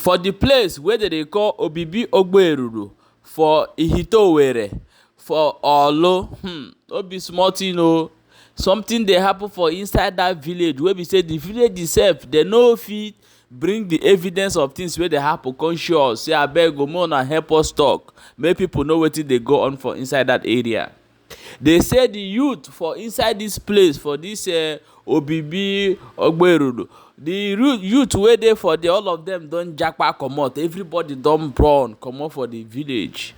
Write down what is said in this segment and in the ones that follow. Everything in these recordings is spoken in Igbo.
for the place where they call Obibi Ogberuru, for Ihite Oweřre, for Olo, Obi small thing o. Something dey happen for inside that village wey be say the village itself they no fit bring the evidence of things wey dey happen come show us say abeg o make una help us talk make people know wetin dey go on for inside that area. They say the youth for inside this place for this Obibi Ogberuru, the youth wey dey for there, all of them don japa comot, everybody don run comot for the village.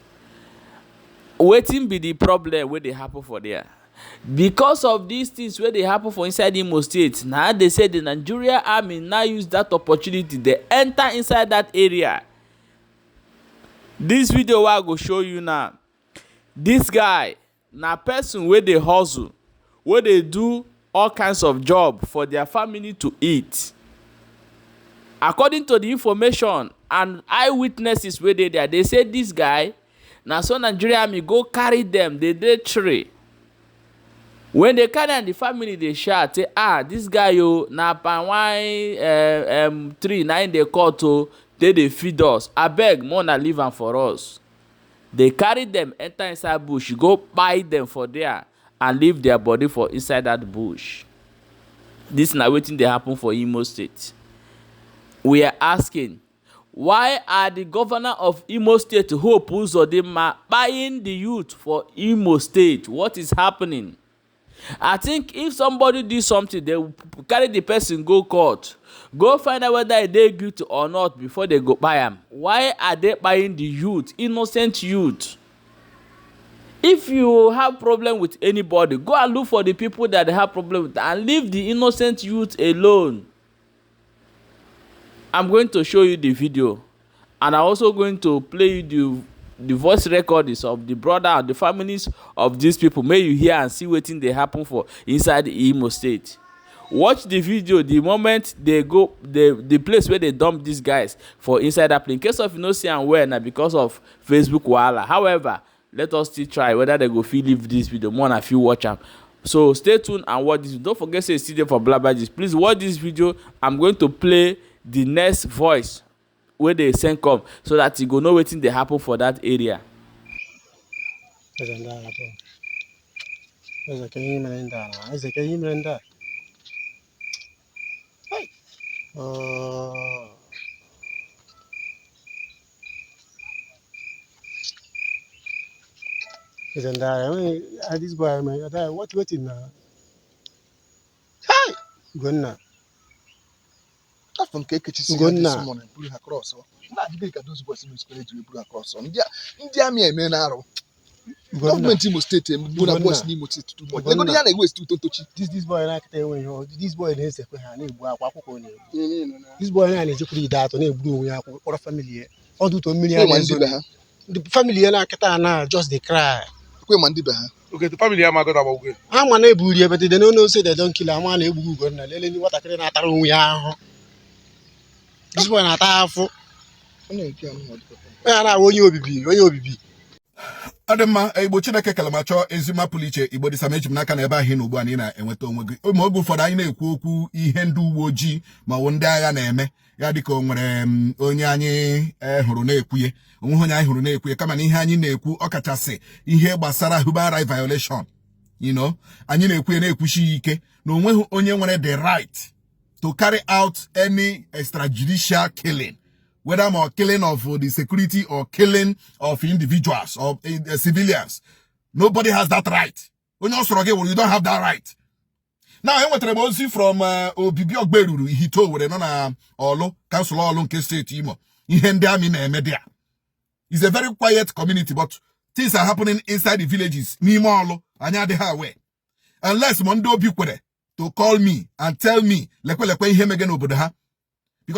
Wetin be the problem wey dey happen for there? Because of these things wey dey happen for inside Imo State, na they say the Nigerian army now use that opportunity, they enter inside that area. This video wey I go show you now, this guy na person wey dey hustle, wey dey do all kinds of job for their family to eat. According to the information and eyewitnesses wey dey there, they say this guy na so Nigerian army go carry them, they dey tree. When they carry am, the family dey shout say, this guy yo na palm wine tree na im dey cut o, dey feed us, abeg make una leave am for us. They carry them enter inside bush, go kpai them for there and leave their body for inside that bush. This na wetin dey happen for Imo State. We are asking, why are the governor of Imo State, Hope Uzodinma, buying the youth for Imo State? What is happening? I think if somebody do something, they will carry the person go court, go find out whether they guilty or not before they go buy am. Why are they buying the youth, innocent youth? If you have problem with anybody, go and look for the people that they have problem with and leave the innocent youth alone. I'm going to show you the video, and I'm also going to play you the voice recordings of the brother and the families of these people. May you hear and see wetin dey happen for inside Imo State. Watch the video the moment they go the place where they dump these guys for inside that place. In case of you no see am well, na because of Facebook wahala. However, let us still try whether they go fit leave this video more and fit watch am. So stay tuned and watch this. Don't forget say still dey for blabbergist. Please watch this video. I'm going to play the next voice where they send come so that you go know wetin dey happen for that area. This boy, what waiting now? Hi, good now. From KKC this morning, put her across. Not the big those boys in the school to put across on. India, me, Menaro. Government Imo State, Buddha boys Imo State to do. They're going to waste to touch this boy, like this boy is a this boy is a pretty that on a blue or a family. All do to million. The family and Katana just they cry. Okay, the family am I got about good. I'm an able, but they don't say they don't kill a man able to go and let me what I can at this one at half. I want you Obibi. Adema ebo Chineke kalamacho ezima puliche igbo disameji mnaka na ebe ahi n'ugbu a na enweta onwe gị. Ma oge ụfọdụ anyị na-ekwu okwu ihe ndị uwe ojii ma ọ ndị agha na-eme ya dịka o nwere onye anyị hụrụ na-ekwuye onwe onye anyị hụrụ na-ekwuye kama na ihe anyị na-ekwu ọkachasị ihe gbasara human rights violation, anyị na-ekwuye na-ekwushi ike na onweghị onye nwere the right to carry out any extrajudicial killing, whether more killing of the security or killing of individuals or civilians. Nobody has that right. When you don't have that right. Now, I want to see from Obibi Ogberuru, Ihite where no Olo, Council Olo nke State Imo. Media. It's a very quiet community, but things are happening inside the villages. Nimo Olo, anya de hawe. Unless Mondo Bikwere to call me and tell me because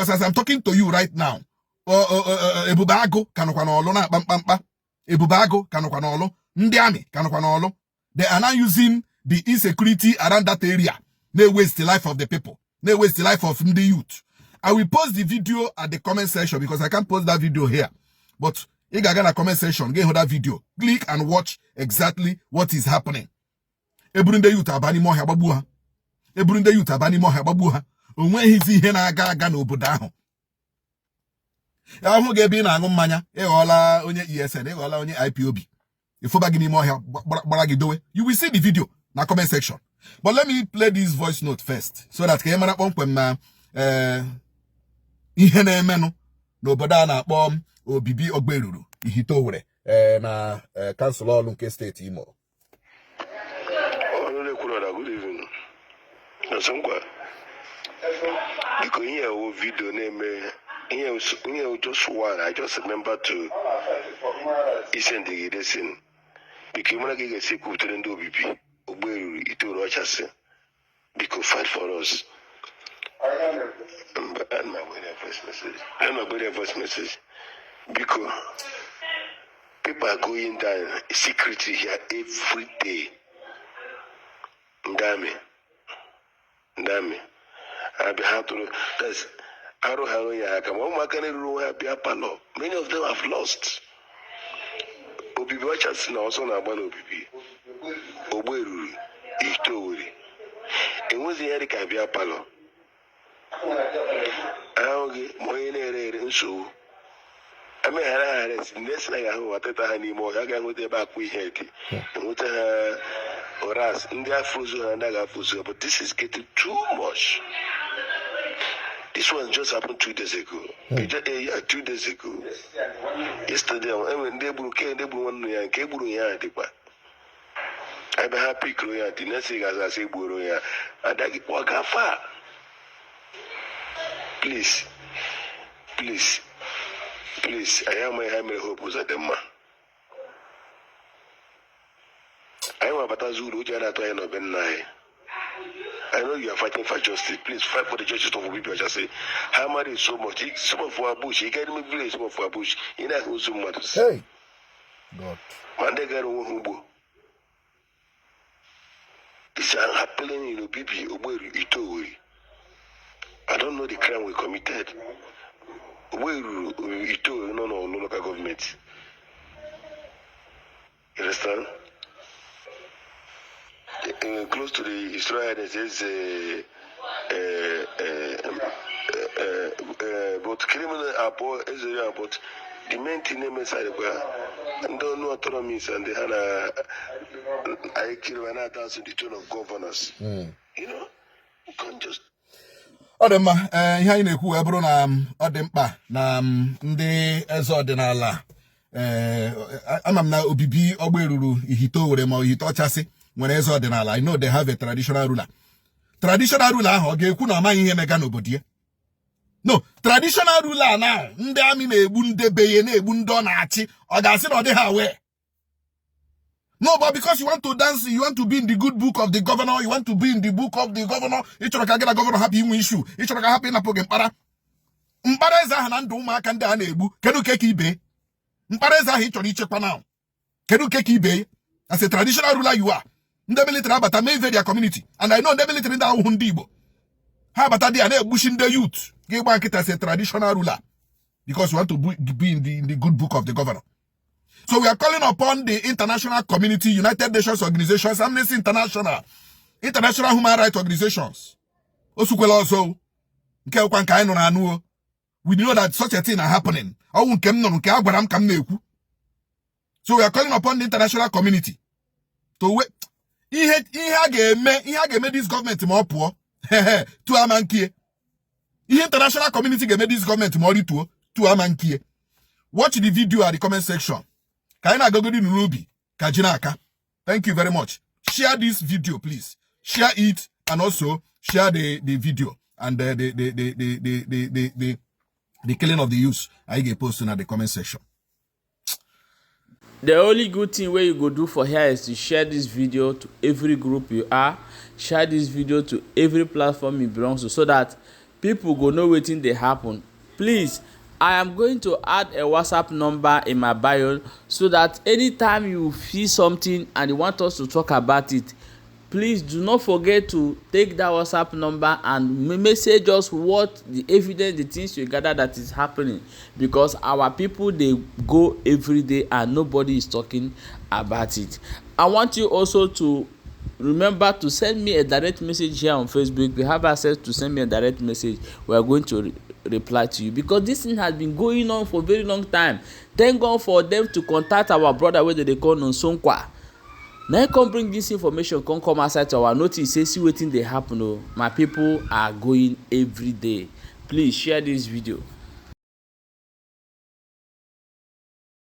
as I'm talking to you right now, Ebubago kanokwanolo na pampampa. Ebubago kanokwanolo. Ndiami kanokwanolo. They are now using the insecurity around that area. They waste the life of the people. They waste the life of the youth. I will post the video at the comment section because I can't post that video here. But if you get a comment section, get that video. Click and watch exactly what is happening. Eburunde youth abani mo hababuha. Eburunde youth abani mo hababuha. Onwe hizi ihe na aga aga n'obodo ahụ. ahụ ga-ebe ị na-aṅụ mmanya ịghọọla onye ESN ịghọọla onye IPOB ịfụba gị n'ime ọhịa gbara gị dowe. You will see the video na comment section, but let me play this voice note first so that ka ị mara kpọmkwem na ihe na-emenụ n'obodo a na-akpọ Obibi Ogberuru Ihite Oweřre na kansụl ọlụ nke steeti Imo. Good evening. Because here a video name here just one. I just remember to listen to this in. Because when I get sick to the Obibi Ogberuru it will watch us. Because fight for us. And my voice message. Because people are going down secretly here every day. Ndame. I be hard to that's many of them have lost. Obibi watchers now also na ban Obibi. Ogberuru Ihite Oweřre. And what's the Eric Abia Palo? So I mean, next like I want to anymore. I can go there back we had and what or us in their fuso and I got fuso, but this is getting too much. This one just happened 2 days ago. 2 days ago. Yesterday, I mean, they broke one year, cable year. I'm happy, Korea. The next thing as I say, Buroya, and I get walk far. Please, I am my hammer hope was at the man. I am about Zulu, I know you are fighting for justice. Please fight for the justice of people. I just say, hammer is so much. Some of our bush, he can't even village some of our bush. He not who so matters. Hey, God. Mandega Wumbo. It's happening in Obibi Ogberuru Ihite Oweřre. I don't know the crime we committed. Ogberuru Ihite Oweřre, no local government. You understand? Close to the Israel, it says, but criminal about Israel, but the main thing inside and don't know autonomies and they had I kill an dance in the tone of governors. You know, you can't just. Odemma, ihe anyị na-ekwu bụrụ na ọ dị mkpa na ndị eze ọdịnala ama m na Obibi Ogberuru Ihite Oweřre ma Ihite ọchasị nwere eze ọdịnala. I know they have a traditional ruler. Traditional ruler ahụ ọ ga-ekwu na ọ maghị ihe mega n'obodo ya? No, traditional ruler na ndị amị na-egbu ndị beye na-egbu ndị ọ na-achị ọ ga-asị na ọ dị ha wee? No, but because you want to dance, you want to be in the good book of the governor, you want to be in the book of the governor, you chọrọ ka gị na governor hapụ inwe issue, you chọrọ ka hapụ ịnapụ gị mkpara eze ahụ na ndụ ụmụaka ndị a na-egbu. Kedu ka ibe mkpara eze ahụ ị chọrọ ichekwa na kedu ka ibe? As a traditional ruler you are. Ndị military abata may their community, and I know ndị military ndị ahụ ndị Igbo ha abata dị a na-egbuchi ndị youth gị gba nkịta as a traditional ruler because you want to be in the good book of the governor. So we are calling upon the international community, United Nations organizations, Amnesty International, international human rights organizations. We know that such a thing is happening. So we are calling upon the international community to wait. This government more poor. To amankie. International community make this government more to amankie. Watch the video at the comment section. Thank you very much. Share this video, please. Share it and also share the video and the killing of the youth. I get posted at the comment section. The only good thing where you go do for here is to share this video to every group you are. Share this video to every platform you belong to so that people go know wetin dey happen. Please, I am going to add a WhatsApp number in my bio so that anytime you feel something and you want us to talk about it, please do not forget to take that WhatsApp number and message us what the evidence, the things you gather that is happening, because our people they go every day and nobody is talking about it. I want you also to remember to send me a direct message here on Facebook. You have access to send me a direct message. We are going to reply to you, because this thing has been going on for a very long time. Thank God for them to contact our brother wey dey call Nsonkwa. Na him come bring this information, come outside to our notice, say see wetin dey happen o. My people are going every day. Please share this video.